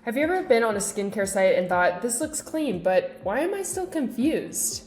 Have you ever been on a skincare site and thought, this looks clean, but why am I still confused?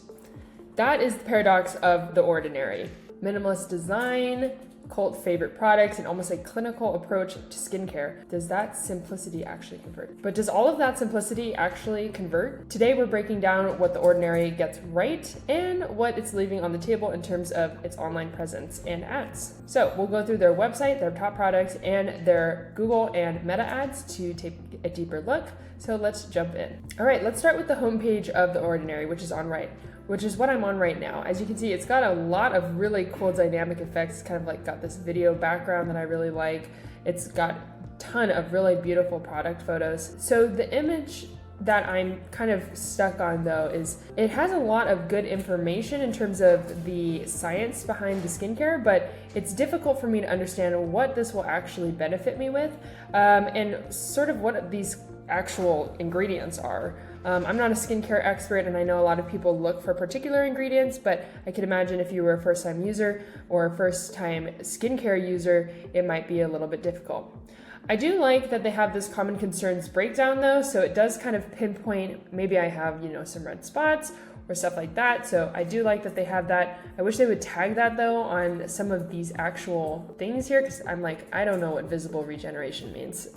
That is the paradox of the ordinary. Minimalist design, cult favorite products, and almost a clinical approach to skincare. Does that simplicity actually convert? But does all of that simplicity actually convert? Today we're breaking down what the ordinary gets right and what it's leaving on the table in terms of its online presence and ads. So we'll go through their website, their top products, and their Google and Meta ads to take a deeper look. So let's jump in. All right, let's start with the homepage of the ordinary, which is on right, which is what I'm on right now. As you can see, it's got a lot of really cool dynamic effects. It's kind of like got this video background that I really like. It's got a ton of really beautiful product photos. So the image that I'm kind of stuck on though is it has a lot of good information in terms of the science behind the skincare, but it's difficult for me to understand what this will actually benefit me with and sort of what these actual ingredients are. I'm not a skincare expert, and I know a lot of people look for particular ingredients, but I can imagine if you were a first-time user or a first-time skincare user, it might be a little bit difficult. I do like that they have this common concerns breakdown though, so it does kind of pinpoint, maybe I have, some red spots or stuff like that. So I do like that they have that. I wish they would tag that though on some of these actual things here, because I'm like, I don't know what visible regeneration means.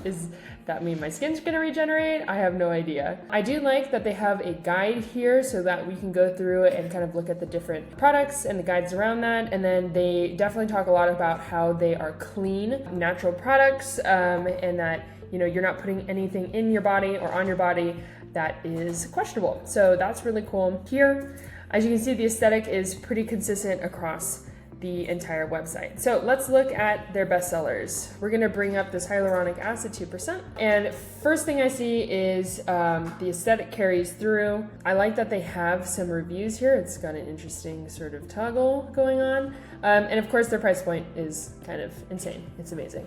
Does that mean my skin's gonna regenerate? I have no idea. I do like that they have a guide here so that we can go through and kind of look at the different products and the guides around that. And then they definitely talk a lot about how they are clean, natural products, and that you're not putting anything in your body or on your body that is questionable. So that's really cool. Here, as you can see, the aesthetic is pretty consistent across the entire website. So let's look at their bestsellers. We're gonna bring up this hyaluronic acid 2%. And first thing I see is the aesthetic carries through. I like that they have some reviews here. It's got an interesting sort of toggle going on. And of course their price point is kind of insane. It's amazing.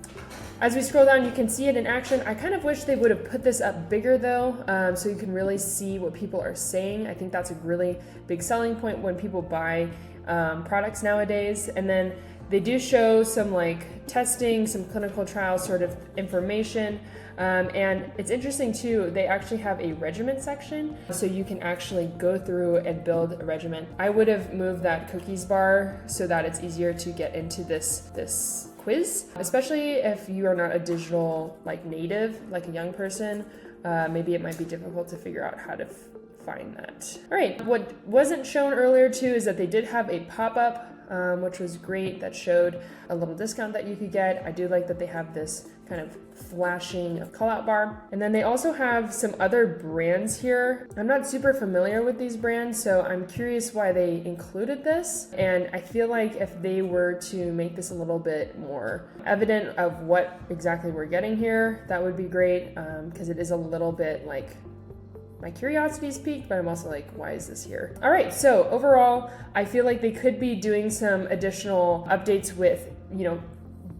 As we scroll down, you can see it in action. I kind of wish they would have put this up bigger though, so you can really see what people are saying. I think that's a really big selling point when people buy products nowadays. And then they do show some testing, some clinical trial sort of information. And it's interesting too, they actually have a regimen section, so you can actually go through and build a regimen. I would have moved that cookies bar so that it's easier to get into this quiz, especially if you are not a digital native, like a young person. Maybe it might be difficult to figure out how to find that. All right, what wasn't shown earlier too is that they did have a pop-up, which was great, that showed a little discount that you could get. I do like that they have this kind of flashing call-out bar. And then they also have some other brands here. I'm not super familiar with these brands, so I'm curious why they included this. And I feel like if they were to make this a little bit more evident of what exactly we're getting here, that would be great, because it is a little bit my curiosity's piqued, but I'm also like, why is this here? All right, so overall, I feel like they could be doing some additional updates with,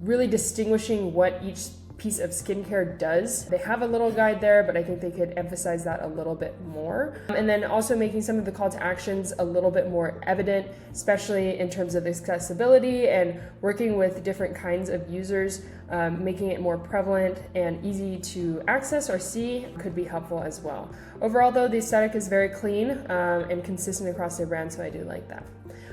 really distinguishing what each piece of skincare does. They have a little guide there, but I think they could emphasize that a little bit more. And then also making some of the call to actions a little bit more evident, especially in terms of accessibility and working with different kinds of users, making it more prevalent and easy to access or see could be helpful as well. Overall though, the aesthetic is very clean and consistent across their brand, so I do like that.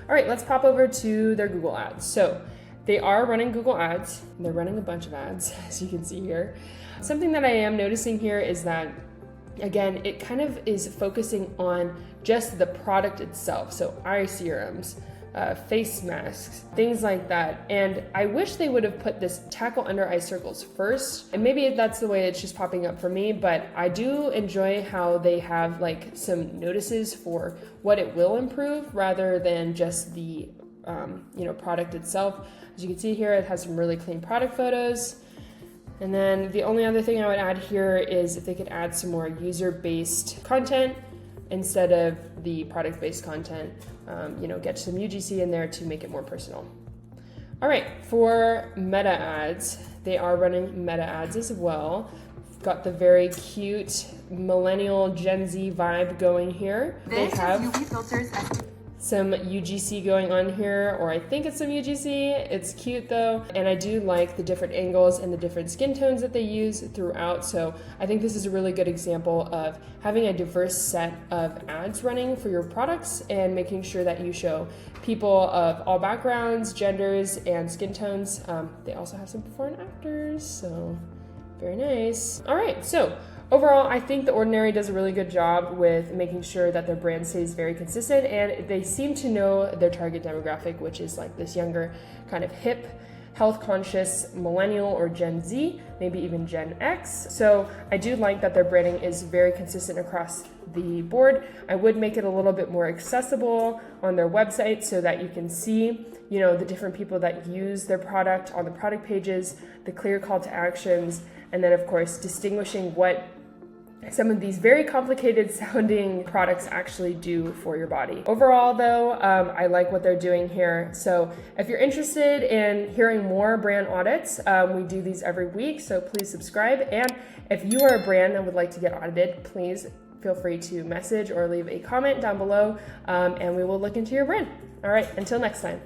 All right, let's pop over to their Google ads. So they are running Google ads. They're running a bunch of ads, as you can see here. Something that I am noticing here is that, again, it kind of is focusing on just the product itself. So eye serums, face masks, things like that. And I wish they would have put this tackle under eye circles first. And maybe that's the way it's just popping up for me, but I do enjoy how they have some notices for what it will improve rather than just the product itself. As you can see here, it has some really clean product photos. And then the only other thing I would add here is if they could add some more user-based content instead of the product-based content, get some UGC in there to make it more personal. All right, for Meta ads, they are running Meta ads as well. Got the very cute millennial Gen Z vibe going here. They have some UGC going on here, or I think it's some UGC. It's cute though. And I do like the different angles and the different skin tones that they use throughout. So I think this is a really good example of having a diverse set of ads running for your products and making sure that you show people of all backgrounds, genders, and skin tones. They also have some before and afters, so very nice. All right, so overall, I think The Ordinary does a really good job with making sure that their brand stays very consistent, and they seem to know their target demographic, which is like this younger, kind of hip, health-conscious millennial or Gen Z, maybe even Gen X. So I do like that their branding is very consistent across the board. I would make it a little bit more accessible on their website so that you can see, you know, the different people that use their product on the product pages, the clear call to actions, and then of course distinguishing what some of these very complicated sounding products actually do for your body. Overall though, I like what they're doing here. So if you're interested in hearing more brand audits, we do these every week, so please subscribe. And if you are a brand that would like to get audited, please feel free to message or leave a comment down below, and we will look into your brand. All right, until next time.